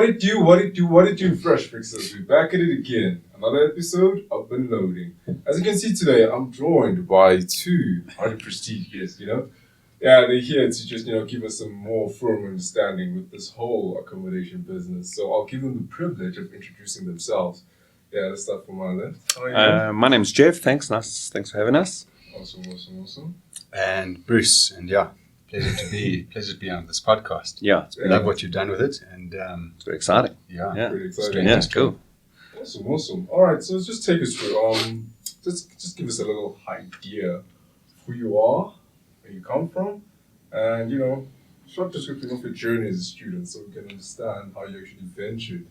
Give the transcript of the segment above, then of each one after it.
What it do, Fresh Fixers? We're back at it again. Another episode up and loading. As you can see today, I'm joined by two highly prestigious, Yeah, they're here to just, give us some more firm understanding with this whole accommodation business. So I'll give them the privilege of introducing themselves. Yeah, let's start from my left. How are you? My name's Geoff. Thanks for having us. Awesome. And Bruce, and pleasure to be on this podcast. Yeah, I love what you've done with it, and it's very exciting. Yeah, pretty exciting. Yeah, cool. Awesome. All right, so let's just take us through. Just give us a little idea of who you are, where you come from, and short description of your journey as a student, so we can understand how you actually ventured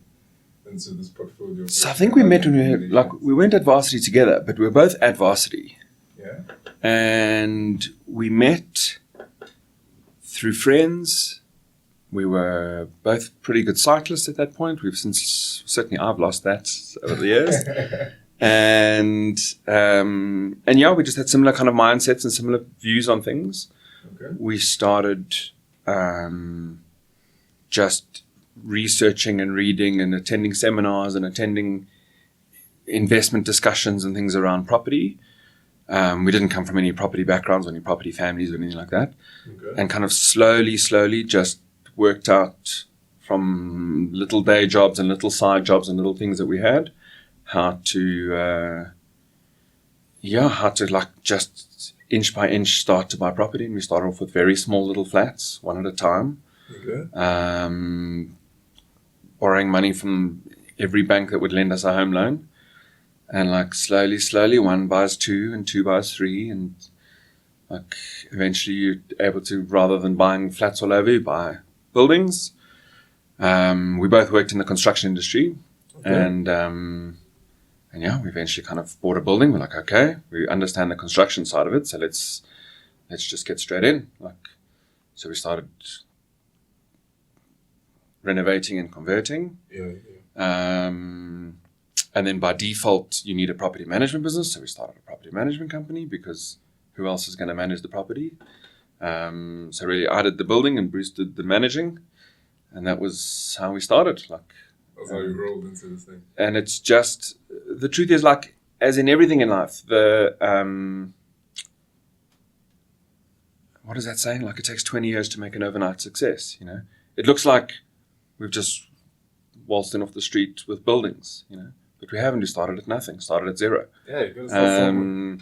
into this portfolio. So I think we met when we went at varsity together, but we were both at varsity. Yeah. And we met through friends. We were both pretty good cyclists at that point. Certainly I've lost that over the years. and we just had similar kind of mindsets and similar views on things. Okay. We started just researching and reading and attending seminars and attending investment discussions and things around property. We didn't come from any property backgrounds or any property families or anything like that. Okay. And kind of slowly just worked out from little day jobs and little side jobs and little things that we had, how to just inch by inch start to buy property. And we started off with very small little flats, one at a time. Okay. Borrowing money from every bank that would lend us a home loan. And slowly, one buys two and two buys three. And eventually you're able to, rather than buying flats all over, you buy buildings. We both worked in the construction industry. Okay. And we eventually kind of bought a building. We're like, okay, we understand the construction side of it. So let's just get straight in. So we started renovating and converting. Yeah. And then by default, you need a property management business. So we started a property management company because who else is going to manage the property? So really, I did the building and Bruce did the managing. And that was how we started. That's how you rolled into this thing. And it's just, the truth is, as in everything in life, what is that saying? It takes 20 years to make an overnight success, It looks like we've just waltzed in off the street with buildings, But we haven't. We started at nothing, started at zero. Yeah, you got to start somewhere.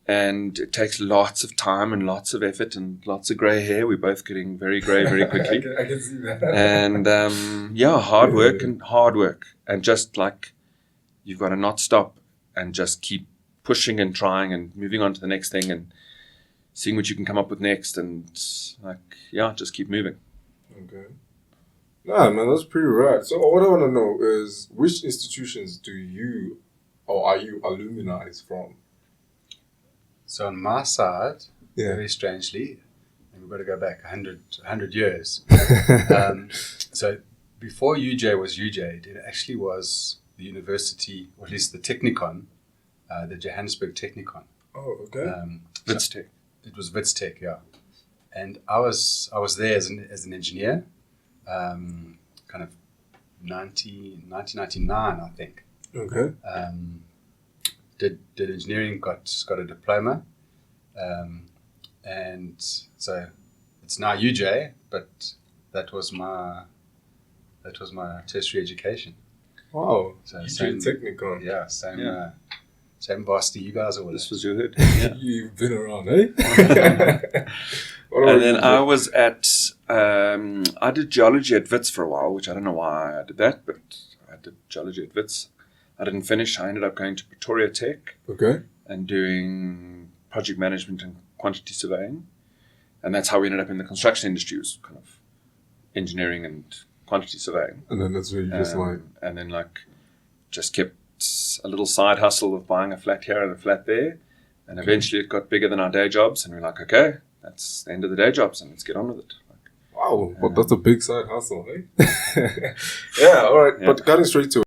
And it takes lots of time and lots of effort and lots of grey hair. We're both getting very grey very quickly. I can see that. And hard work. And just you've got to not stop and just keep pushing and trying and moving on to the next thing and seeing what you can come up with next and just keep moving. Okay. Nah, man, that's pretty rad. So what I want to know is, which institutions are you alumni from? so on my side, Yeah. very strangely, and we've got to go back 100 years. So before UJ was UJ, it actually was the university, or at least the Technikon, the Johannesburg Technikon. Oh, okay. Wits Tech. It was Wits Tech, yeah. And I was there as an engineer, kind of 1999, I think. Okay. Did engineering, got a diploma, and so it's now UJ, but that was my tertiary education. Wow. So same Technikon. Yeah, same varsity you guys are with. This was your hood. Yeah. You've been around, eh? And then I was I did geology at Wits for a while, which I don't know why I did that, but I did geology at Wits. I didn't finish. I ended up going to Pretoria Tech. Okay. And doing project management and quantity surveying. And that's how we ended up in the construction industry, was kind of engineering and quantity surveying. And then that's where you just And then just kept a little side hustle of buying a flat here and a flat there. And eventually it got bigger than our day jobs. And we're like, okay, that's the end of the day jobs and let's get on with it. Wow, but that's a big side hustle, eh? Yeah, all right. Yeah. But cutting straight to it.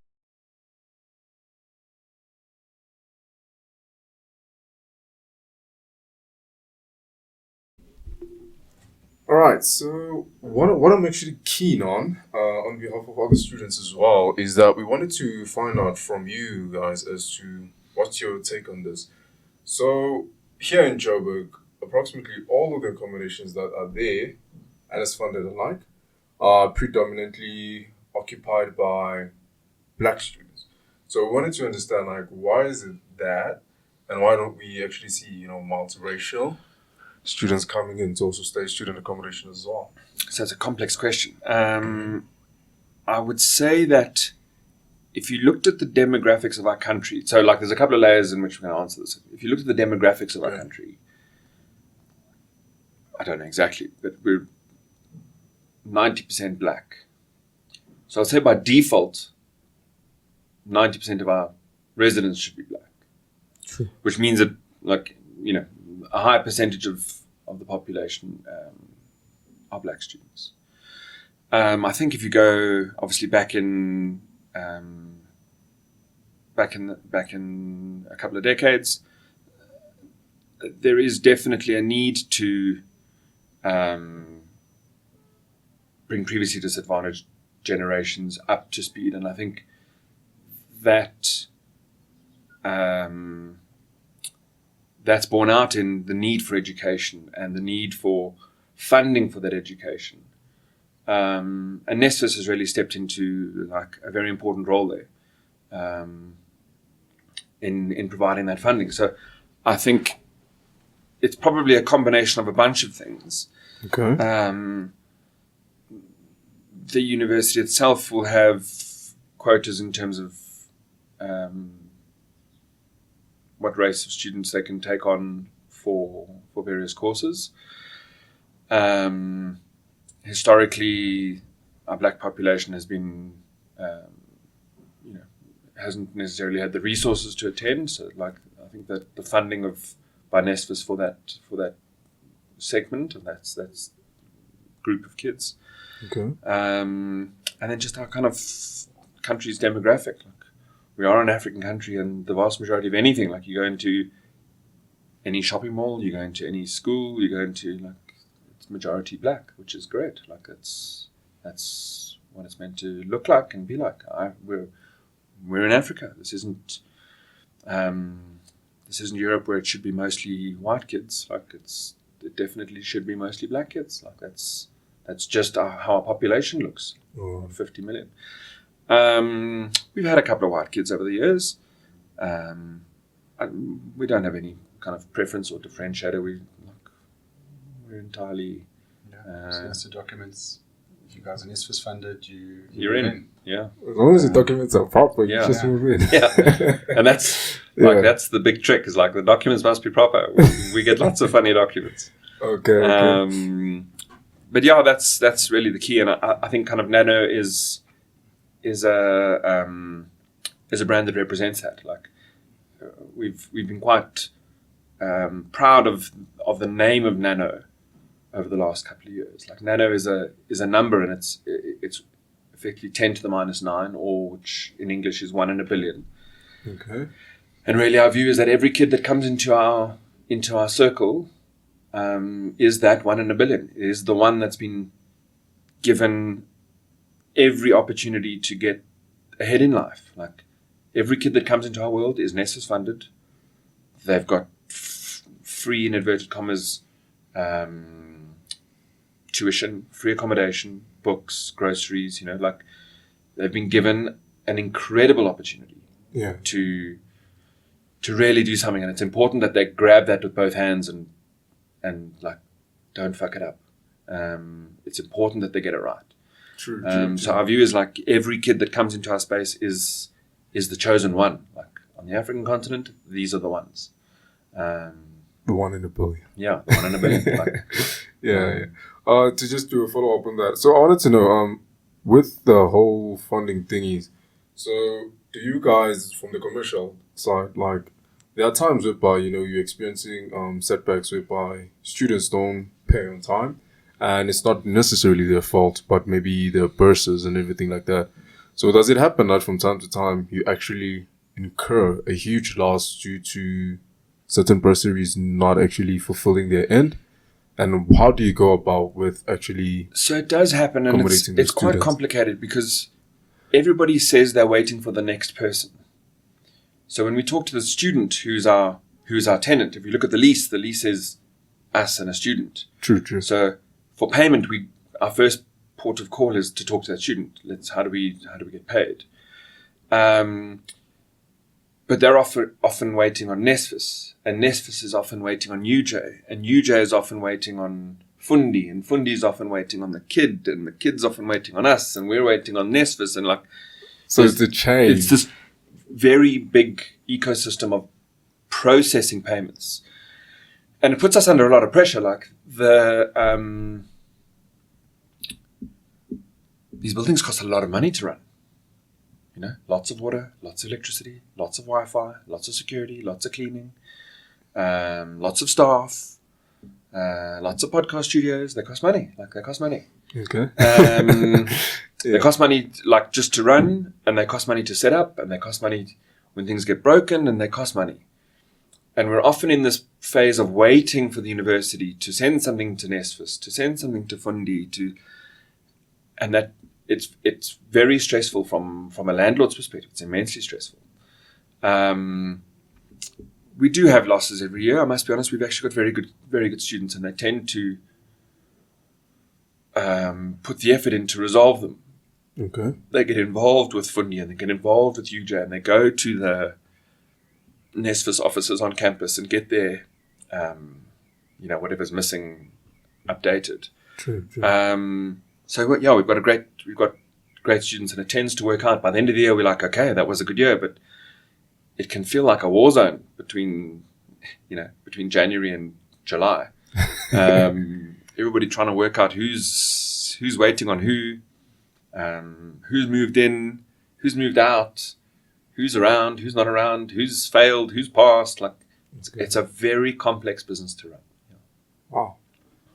All right. So what I'm actually keen on behalf of other students as well, is that we wanted to find out from you guys as to what's your take on this. So here in Joburg, approximately all of the accommodations that are there and is funded alike are predominantly occupied by black students. So we wanted to understand, like, why is it that, and why don't we actually see, multiracial students coming in to also stay student accommodation as well? So it's a complex question. I would say that if you looked at the demographics of our country, so like there's a couple of layers in which we're going to answer this. If you looked at the demographics of our country, I don't know exactly, but we're 90% black. So I'd say by default, 90% of our residents should be black. True. Which means that, a high percentage of the population are black students. I think if you go, obviously, back in a couple of decades, there is definitely a need to bring previously disadvantaged generations up to speed, and I think that that's borne out in the need for education and the need for funding for that education. And NSFAS has really stepped into a very important role there in providing that funding. So I think it's probably a combination of a bunch of things. Okay. The university itself will have quotas in terms of what race of students they can take on for various courses. Historically, our black population has been, hasn't necessarily had the resources to attend. So, I think that the funding by NSFAS for that segment, and that's group of kids. Okay. And then just our kind of country's demographic. We are an African country, and the vast majority of anything, you go into any shopping mall, you go into any school, you go into it's majority black, which is great. That's what it's meant to look like and be like. We're in Africa. This isn't Europe where it should be mostly white kids. It definitely should be mostly black kids. That's just how our population looks. 50 million. We've had a couple of white kids over the years. We don't have any kind of preference or differentiator. We're entirely. So that's the documents. If you guys are NSFAS funded, you're in. Yeah. As long as the documents are proper, you Yeah. just move in. Yeah. And that's that's the big trick. Is the documents must be proper. We get lots of funny documents. Okay. But yeah, that's really the key, and I think kind of Nano is a brand that represents that. We've been quite proud of the name of Nano over the last couple of years. Nano is a number, and it's effectively 10 to the minus 9, or which in English is 1 in a billion. Okay. And really, our view is that every kid that comes into our circle is that 1 in a billion. It is the one that's been given every opportunity to get ahead in life. Every kid that comes into our world is NSFAS funded. They've got free, in inverted commas, tuition, free accommodation, books, groceries. They've been given an incredible opportunity to really do something, and it's important that they grab that with both hands and don't fuck it up. It's important that they get it right. True. So our view is every kid that comes into our space is the chosen one. On the African continent, these are the ones. The 1 in a billion. Yeah, the 1 in a billion. Yeah. To just do a follow up on that. So I wanted to know, with the whole funding thingies, so do you guys from the commercial side, there are times whereby, you're experiencing setbacks whereby students don't pay on time, and it's not necessarily their fault, but maybe their bursars and everything like that. So does it happen that from time to time you actually incur a huge loss due to certain bursaries not actually fulfilling their end? And how do you go about with actually? So it does happen, and Accommodating the it's quite students. complicated because everybody says they're waiting for the next person. So when we talk to the student who's our tenant, if you look at the lease is us and a student. True. So for payment, our first port of call is to talk to that student. How do we get paid? But they're often waiting on Nesvis, and Nesvis is often waiting on UJ, and UJ is often waiting on Fundi, and Fundi is often waiting on the kid, and the kid's often waiting on us, and we're waiting on Nesvis, and like. So it's the chain. It's this very big ecosystem of processing payments, and it puts us under a lot of pressure. Like these buildings cost a lot of money to run. You know, lots of water, lots of electricity, lots of Wi-Fi, lots of security, lots of cleaning, lots of staff, lots of podcast studios. They cost money. They cost money. Okay. They cost money like just to run, and they cost money to set up, and they cost money when things get broken, and they cost money. And we're often in this phase of waiting for the university to send something to Nesvis, to send something to Fundi, and that it's very stressful from a landlord's perspective. It's immensely stressful. We do have losses every year. I must be honest. We've actually got very good students, and they tend to put the effort in to resolve them. Okay. They get involved with Fundi, and they get involved with UJ, and they go to the Nesvis offices on campus and get their, whatever's missing, updated. True. So we've got great students, and it tends to work out. By the end of the year, we're like, okay, that was a good year, but it can feel like a war zone between January and July. Everybody trying to work out who's waiting on who, who's moved in, who's moved out, who's around, who's not around, who's failed, who's passed. Like, it's a very complex business to run. Yeah. Wow.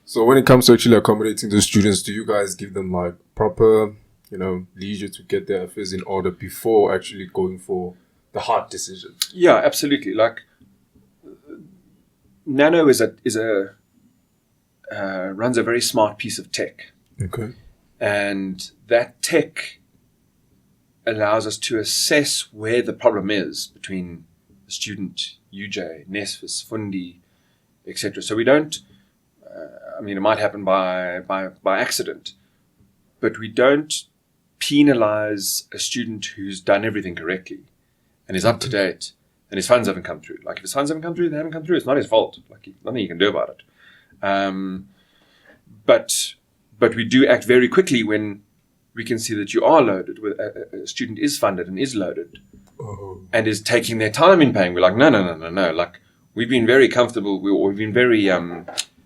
So when it comes to actually accommodating the students, do you guys give them like proper, leisure to get their affairs in order before actually going for the hard decision? Yeah, absolutely. Like, Nano runs a very smart piece of tech. Okay. And that tech allows us to assess where the problem is between the student, UJ, Nesvis, Fundi, etc. So we don't, it might happen by accident, but we don't penalize a student who's done everything correctly and is up to date and his funds haven't come through. Like, if his funds haven't come through, they haven't come through. It's not his fault. Like, nothing you can do about it. But we do act very quickly when we can see that you are loaded, with a student is funded and is loaded and is taking their time in paying. We're like, no. Like, we've been very comfortable. We've been very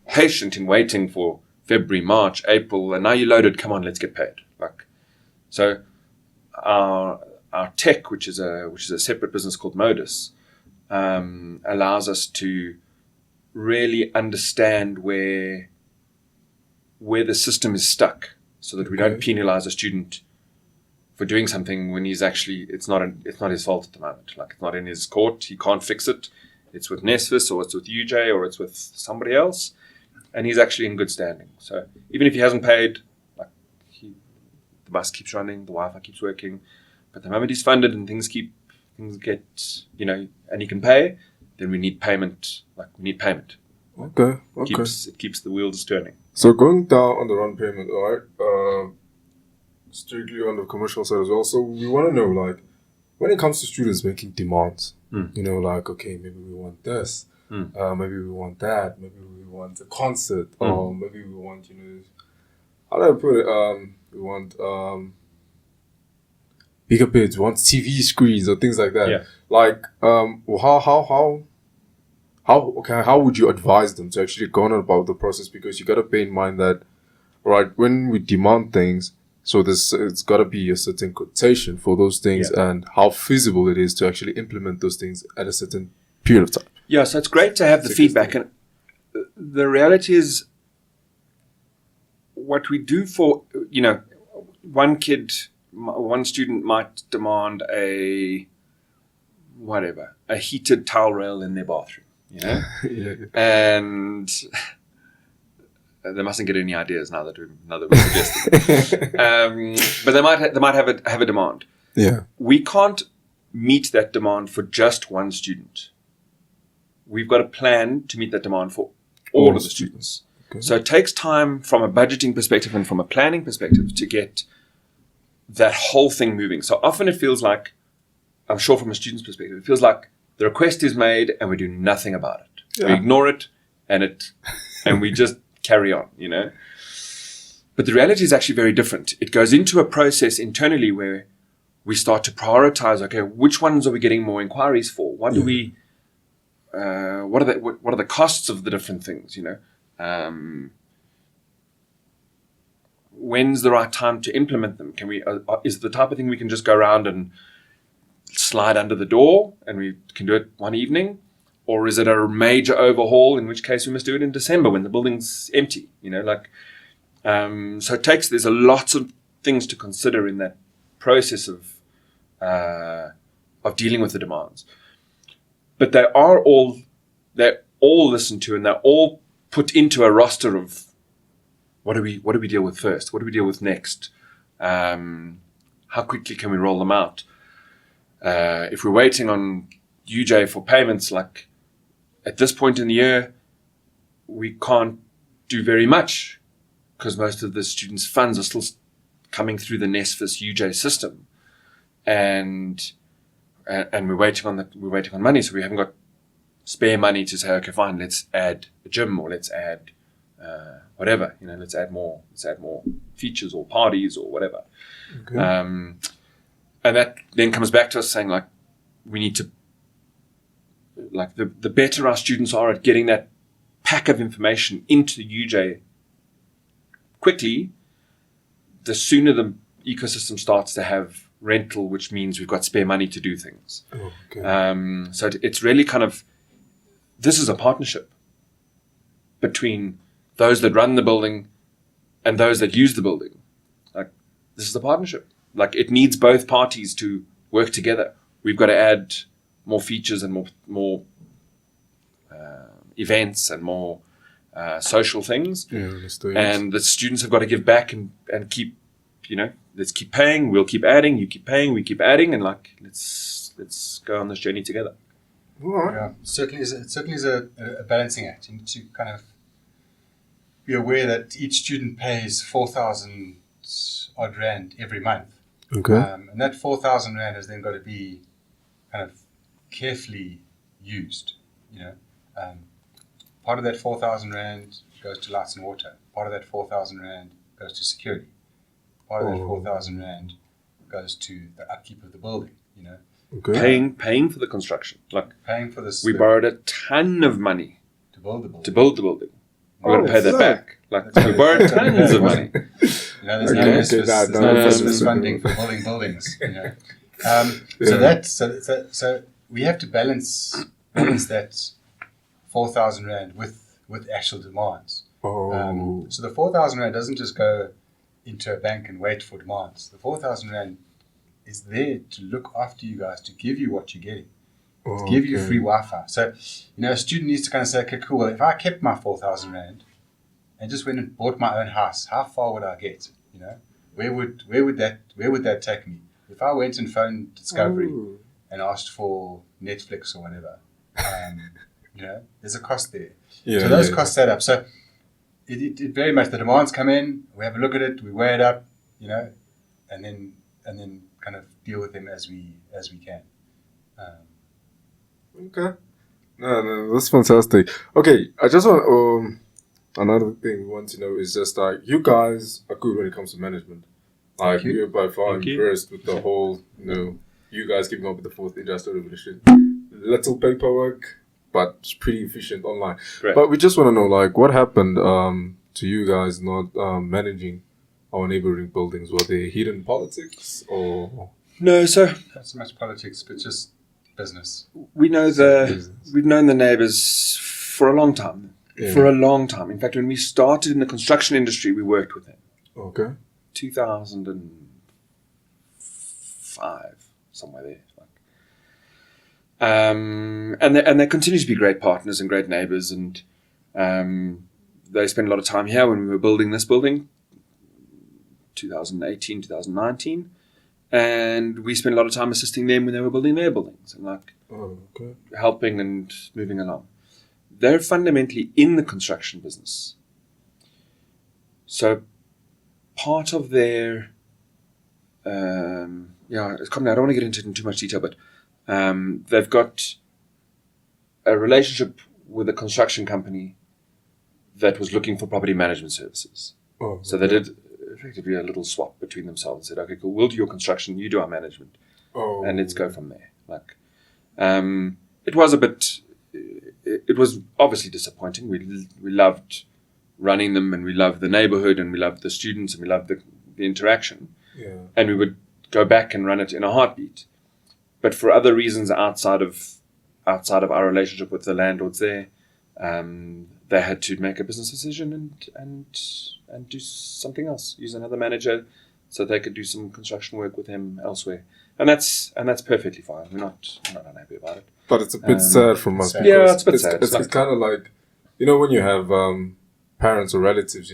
patient in waiting for February, March, April, and now you're loaded. Come on, let's get paid. Like, so our tech, which is a separate business called Modus, allows us to really understand where the system is stuck, so that we don't penalize a student for doing something when he's actually, it's not his fault at the moment. Like, it's not in his court. He can't fix it. It's with Nesvis, or it's with UJ, or it's with somebody else, and he's actually in good standing. So even if he hasn't paid, like, the bus keeps running, the Wi-Fi keeps working, but the moment he's funded and things get, and he can pay, then we need payment. Like, we need payment. Okay. It keeps the wheels turning. So going down on the run payment, all right, strictly on the commercial side as well. So we want to know, like, when it comes to students making demands, like, okay, maybe we want this, maybe we want that, maybe we want a concert, or maybe we want, how do I put it? We want bigger bids, we want TV screens or things like that. Yeah. Like, how would you advise them to actually go on about the process? Because you got to bear in mind that, right, when we demand things, so it's got to be a certain quotation for those things, and how feasible it is to actually implement those things at a certain period of time. Yeah, so it's great to have the feedback. And the reality is, what we do for, one student might demand a heated towel rail in their bathroom. Yeah. And they mustn't get any ideas now that we're suggesting. But they might have a demand. Yeah. We can't meet that demand for just one student. We've got a plan to meet that demand for all of the students. Okay. So it takes time from a budgeting perspective and from a planning perspective to get that whole thing moving. So often it feels like, I'm sure from a student's perspective, it feels like the request is made and we do nothing about it. Yeah. We ignore it and we just carry on, you know. But the reality is actually very different. It goes into a process internally where we start to prioritize, okay, which ones are we getting more inquiries for? What do we, what are the costs of the different things, you know? When's the right time to implement them? Can we, is it the type of thing we can just go around and slide under the door and we can do it one evening? Or is it a major overhaul, in which case we must do it in December when the building's empty, you know, like, so there's a lot of things to consider in that process of dealing with the demands. But they're all listened to and they're all put into a roster of what do we deal with first? What do we deal with next? How quickly can we roll them out? If we're waiting on UJ for payments, like at this point in the year, we can't do very much because most of the students' funds are still coming through the NSFAS UJ system, and we're waiting on money, so we haven't got spare money to say, okay, fine, let's add a gym or let's add whatever, you know, let's add more features or parties or whatever. Okay. And that then comes back to us saying, like, we need to, like, the better our students are at getting that pack of information into UJ quickly, the sooner the ecosystem starts to have rental, which means we've got spare money to do things. Okay. So it's really kind of, this is a partnership between those that run the building and those that use the building. Like, this is a partnership. Like, it needs both parties to work together. We've got to add more features and more events and more social things. Yeah, understood. And the students have got to give back and keep, you know, let's keep paying, we'll keep adding, you keep paying, we keep adding, and like, let's go on this journey together. All right. Yeah, certainly is a balancing act. You need to kind of be aware that each student pays 4,000 odd rand every month. Okay. And that 4,000 rand has then got to be kind of carefully used. You know, part of that 4,000 rand goes to lights and water. Part of that 4,000 rand goes to security. Part of that 4,000 rand goes to the upkeep of the building. You know, Okay. Paying for the construction. Like, paying for this. we borrowed a ton of money to build the building. to build the building. We've got to pay that so- back. Like, we borrowed tons of money. You know, there's Okay, no okay, NSFAS no, NSFAS no. funding for building buildings. You know, Yeah. so we have to balance that 4,000 rand with actual demands. Oh. So the 4,000 rand doesn't just go into a bank and wait for demands. The 4,000 rand is there to look after you guys, to give you what you're getting, to give you free Wi-Fi. So, you know, a student needs to kind of say, okay, cool, well, if I kept my 4,000 rand and just went and bought my own house, how far would I get? You know, where would that take me? If I went and phoned Discovery and asked for Netflix or whatever, you know, there's a cost there. Yeah, So those yeah. costs add up. So it very much, the demands come in, we have a look at it, we weigh it up, you know, and then kind of deal with them as we can. Okay. No, that's fantastic. Okay, I just want another thing we want to know is just like, you guys are good when it comes to management. Like, Thank you. we're by far Thank you. impressed with the whole, you know, you guys keeping up with the fourth industrial revolution. Little paperwork, but it's pretty efficient online. Great. But we just want to know, like, what happened to you guys not managing our neighboring buildings? Were they hidden politics or? No, so Not so much politics, but just business. we know we've known the neighbours for a long time. Yeah. For a long time. In fact, when we started in the construction industry, we worked with them. Okay. 2005, somewhere there. And they continue to be great partners and great neighbours, and they spent a lot of time here when we were building this building, 2018, 2019. And we spent a lot of time assisting them when they were building their buildings and like helping and moving along. They're fundamentally in the construction business. So part of their, it's coming. I don't want to get into it in too much detail, but they've got a relationship with a construction company that was looking for property management services. So they did effectively a little swap between themselves. Said, okay, cool, we'll do your construction, you do our management, and let's go from there. Like, it was a bit. It was obviously disappointing. We loved running them, and we loved the neighborhood, and we loved the students, and we loved the interaction. Yeah. And we would go back and run it in a heartbeat. But for other reasons outside of our relationship with the landlords there, they had to make a business decision and do something else, use another manager so they could do some construction work with him elsewhere. And that's perfectly fine. We're not unhappy about it. But it's a bit sad from us. Yeah, it's a bit sad. It's kind of like, when you have parents or relatives,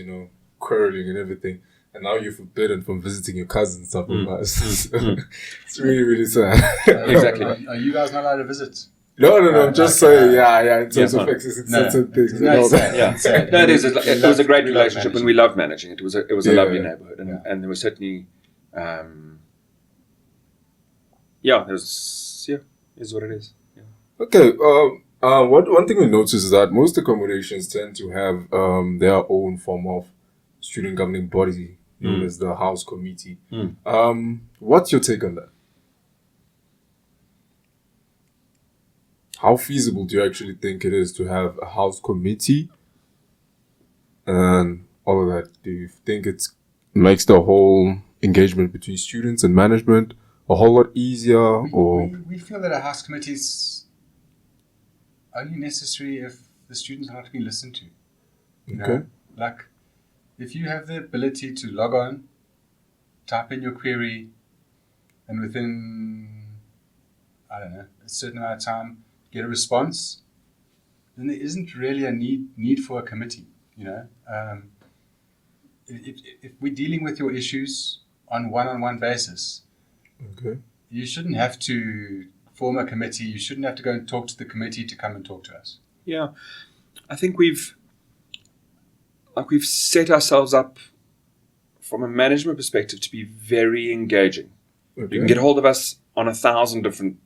quarreling and everything, and now you're forbidden from visiting your cousins, stuff like that. It's really, really sad. Exactly. Are you guys not allowed to visit? No, I'm just saying, in terms of existing certain things. It was a great relationship, and we loved managing it. It was a lovely neighborhood, and there was certainly, is what it is. Yeah. Okay. One thing we noticed is that most accommodations tend to have their own form of student governing body, known as the house committee. What's your take on that? How feasible do you actually think it is to have a house committee and all of that? Do you think it makes the whole engagement between students and management a whole lot easier? We feel that a house committee is only necessary if the students are not being listened to. You know? Like, if you have the ability to log on, type in your query, and within, a certain amount of time, get a response, then there isn't really a need for a committee. If we're dealing with your issues on one-on-one basis, you shouldn't have to form a committee. You shouldn't have to go and talk to the committee to come and talk to us. Yeah, I think we've set ourselves up from a management perspective to be very engaging. You can get hold of us on 1,000 different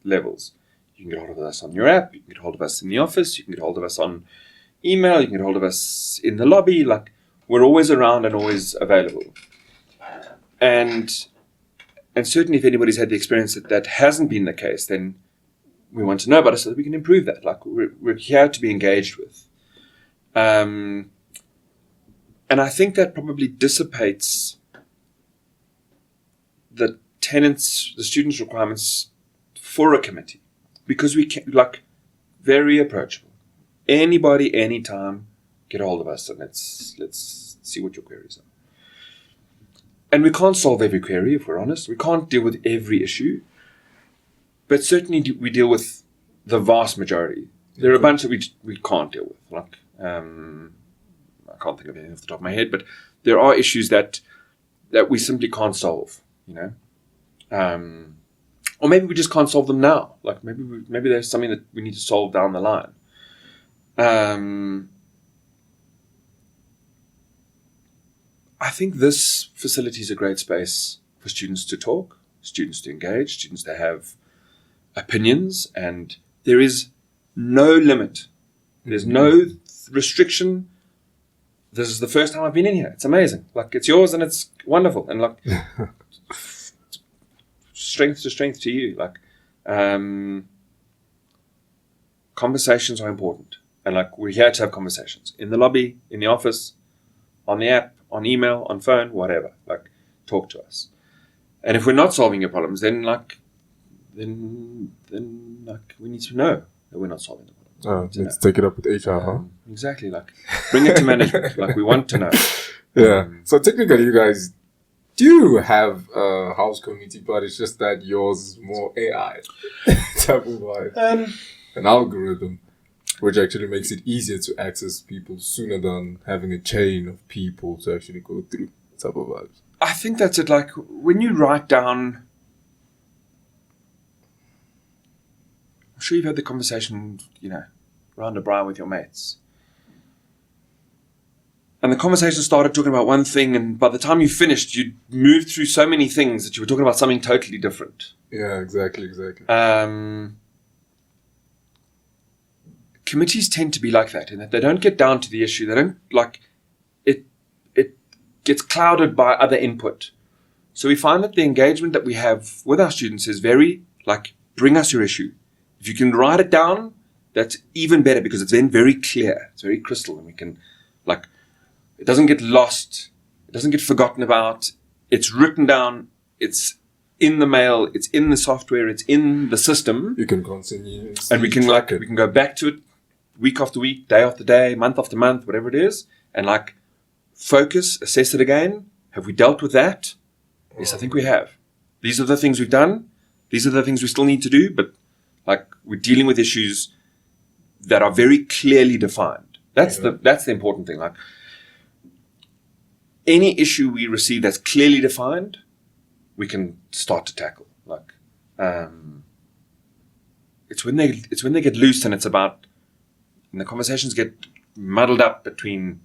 levels. You can get hold of us on your app, you can get hold of us in the office, you can get hold of us on email, you can get hold of us in the lobby. Like, we're always around and always available. And certainly if anybody's had the experience that hasn't been the case, then we want to know about it so that we can improve that. Like, we're here to be engaged with. And I think that probably dissipates the students' requirements for a committee. Because we can, very approachable. Anybody, anytime, get a hold of us and let's see what your queries are. And we can't solve every query, if we're honest. We can't deal with every issue. But certainly we deal with the vast majority. There are a bunch that we can't deal with. I can't think of anything off the top of my head, but there are issues that we simply can't solve, or maybe we just can't solve them now. Like, maybe there's something that we need to solve down the line. I think this facility is a great space for students to talk, students to engage, students to have opinions, and there is no limit. There's no restriction. This is the first time I've been in here. It's amazing. Like, it's yours and it's wonderful. And strength to you. Conversations are important. And we're here to have conversations. In the lobby, in the office, on the app, on email, on phone, whatever. Talk to us. And if we're not solving your problems, then we need to know that we're not solving the problem. Let's take it up with HR, huh? Exactly. Bring it to management. We want to know. Yeah. So technically, you guys do have a house committee, but it's just that yours is more AI type of vibe. An algorithm. which actually makes it easier to access people sooner than having a chain of people to actually go through type of vibes. I think that's it. Like when you write down, I'm sure you've had the conversation, round a braai with your mates. And the conversation started talking about one thing, and by the time you finished, you'd moved through so many things that you were talking about something totally different. Yeah, exactly. Committees tend to be like that, in that they don't get down to the issue. They don't it gets clouded by other input. So we find that the engagement that we have with our students is very bring us your issue. If you can write it down, that's even better, because it's then very clear, it's very crystal, and we can it doesn't get lost, it doesn't get forgotten about. It's written down, it's in the mail, it's in the software, it's in the system. You can continue, and we can we can go back to it week after week, day after day, month after month, whatever it is, and focus, assess it again. Have we dealt with that? Yes, I think we have. These are the things we've done. These are the things we still need to do, but we're dealing with issues that are very clearly defined. That's the important thing. Any issue we receive that's clearly defined, we can start to tackle. It's when they get loose, and it's about, and the conversations get muddled up between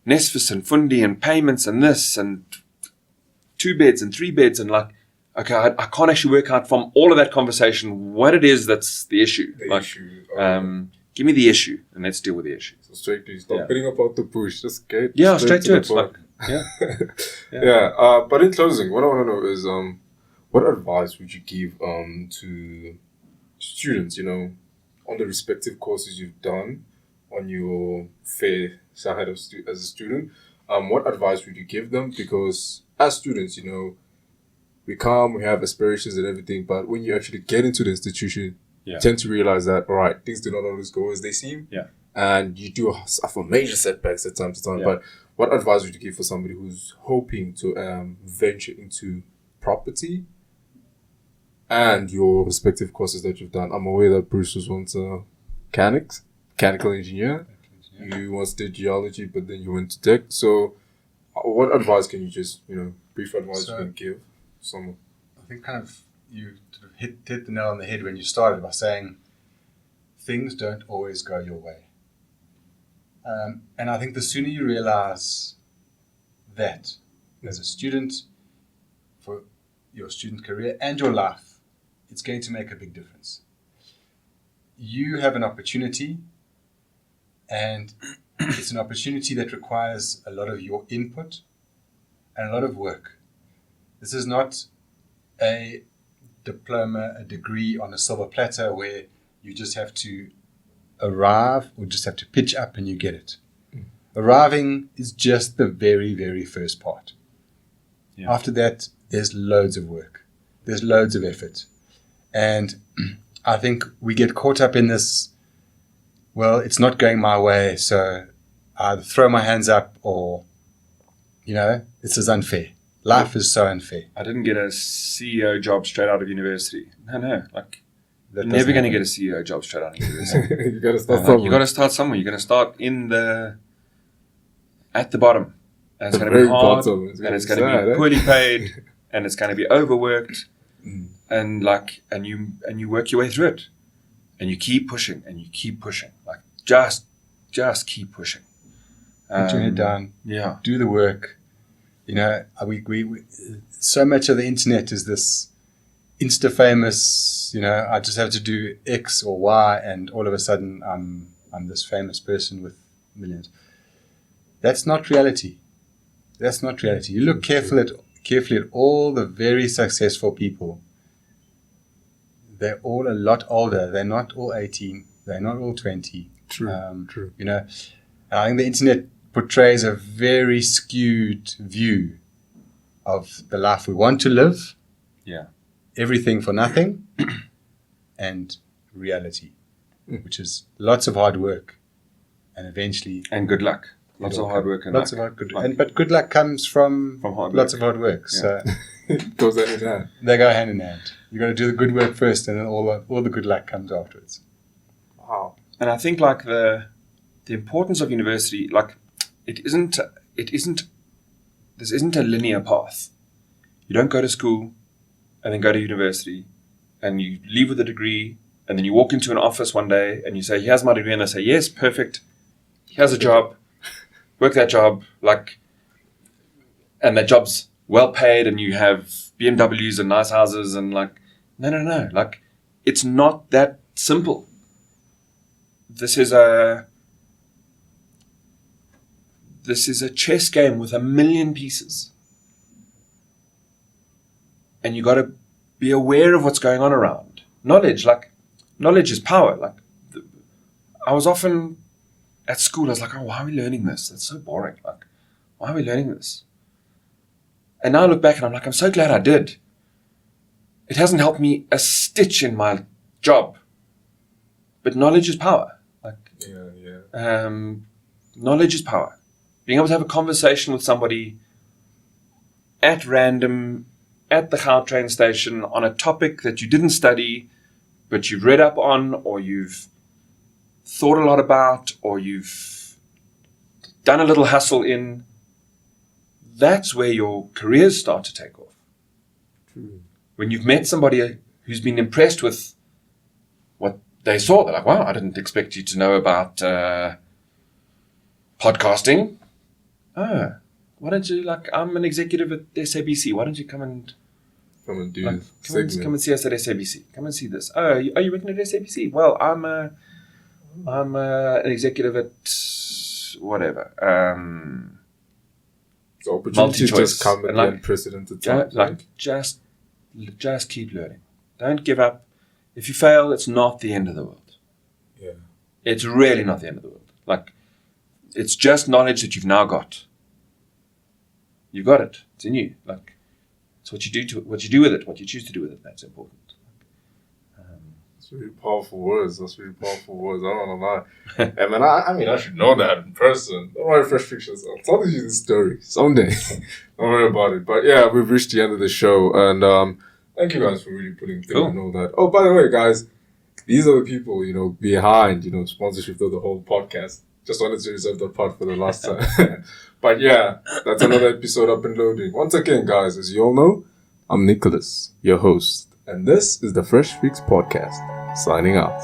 Nesfis and Fundi and payments and this and 2 beds and 3 beds, and okay, I can't actually work out from all of that conversation what it is that's the issue. Give me the issue and let's deal with the issue. So straight to stop putting about the push. Just get straight to it. But in closing, what I want to know is what advice would you give to students, on the respective courses you've done on your fair side as a student? What advice would you give them? Because as students, we come, we have aspirations and everything, but when you actually get into the institution, you tend to realize that, all right, things do not always go as they seem. Yeah. And you do suffer major setbacks at time to time. Yeah. But what advice would you give for somebody who's hoping to venture into property and your respective courses that you've done? I'm aware that Bruce was once a mechanical engineer. You once did geology, but then you went to tech. So what advice can you just, brief advice you can give someone? I think kind of you sort of hit the nail on the head when you started by saying things don't always go your way. And I think the sooner you realize that as a student, for your student career and your life, it's going to make a big difference. You have an opportunity, and it's an opportunity that requires a lot of your input and a lot of work. This is not a diploma, a degree on a silver platter where you just have to arrive or just have to pitch up and you get it. Arriving is just the very, very first part. Yeah. After that, there's loads of work. There's loads of effort. And I think we get caught up in this, well, it's not going my way, so I either throw my hands up or, this is unfair. Life is so unfair. I didn't get a CEO job straight out of university. No. You're never going to get a CEO job straight out of university. You got to start somewhere. You got to start somewhere. You're going to start at the bottom. And it's going to be hard. And it's going to be poorly paid. And it's going to be overworked. And you work your way through it. And you keep pushing. And you keep pushing. Just keep pushing. Put your head down. Yeah. Do the work. We so much of the internet is this Insta famous, I just have to do X or Y and all of a sudden I'm this famous person with millions. That's not reality. You look carefully at all the very successful people. They're all a lot older. They're not all 18. They're not all 20. True. And I think the internet portrays a very skewed view of the life we want to live. Yeah. Everything for nothing, and reality, which is lots of hard work, and eventually good luck. Lots of hard work and lots luck. of hard work. But good luck comes from hard work. Lots of hard work. Yeah. So it goes hand in hand. They go hand in hand. You got to do the good work first, and then all the good luck comes afterwards. Wow. And I think like the importance of university, like this isn't a linear path. You don't go to school and then go to university and you leave with a degree and then you walk into an office one day and you say, here's my degree, and they say, yes, perfect, here's a job, work that job, like, and that job's well paid and you have BMWs and nice houses and like, no, like, it's not that simple. This is a chess game with 1,000,000 pieces. And you got to be aware of what's going on around. Knowledge is power. Like, I was often at school, I was like, oh, why are we learning this? That's so boring. Like, why are we learning this? And now I look back and I'm like, I'm so glad I did. It hasn't helped me a stitch in my job. But knowledge is power. Like, knowledge is power. Being able to have a conversation with somebody at random, at the Gautrain station, on a topic that you didn't study, but you've read up on, or you've thought a lot about, or you've done a little hustle in, that's where your careers start to take off. True. When you've met somebody who's been impressed with what they saw, they're like, wow, I didn't expect you to know about podcasting. Oh, why don't you, like, I'm an executive at SABC. Why don't you come and do come and see us at SABC? Come and see this. Oh, are you working at SABC? Well, I'm an executive at whatever. So opportunity multi-choice. just come at And the unprecedented time. Just keep learning. Don't give up. If you fail, it's not the end of the world. Yeah. It's really not the end of the world. Like, it's just knowledge that you've now got. You've got it. It's in you. Like, it's what you do with it, what you choose to do with it. That's important. That's really powerful words. I don't want to lie. And man, I mean, I should know that in person. Don't worry, Fresh Fictions. I'll tell you this story someday. Don't worry about it. But yeah, we've reached the end of the show, and thank you guys for really putting through and all that. Oh, by the way, guys, these are the people, behind, sponsorship of the whole podcast. Just wanted to reserve that part for the last time. But yeah, that's another episode up and loading. Once again, guys, as you all know, I'm Nicholas, your host, and this is the Fresh Fix Podcast. Signing out.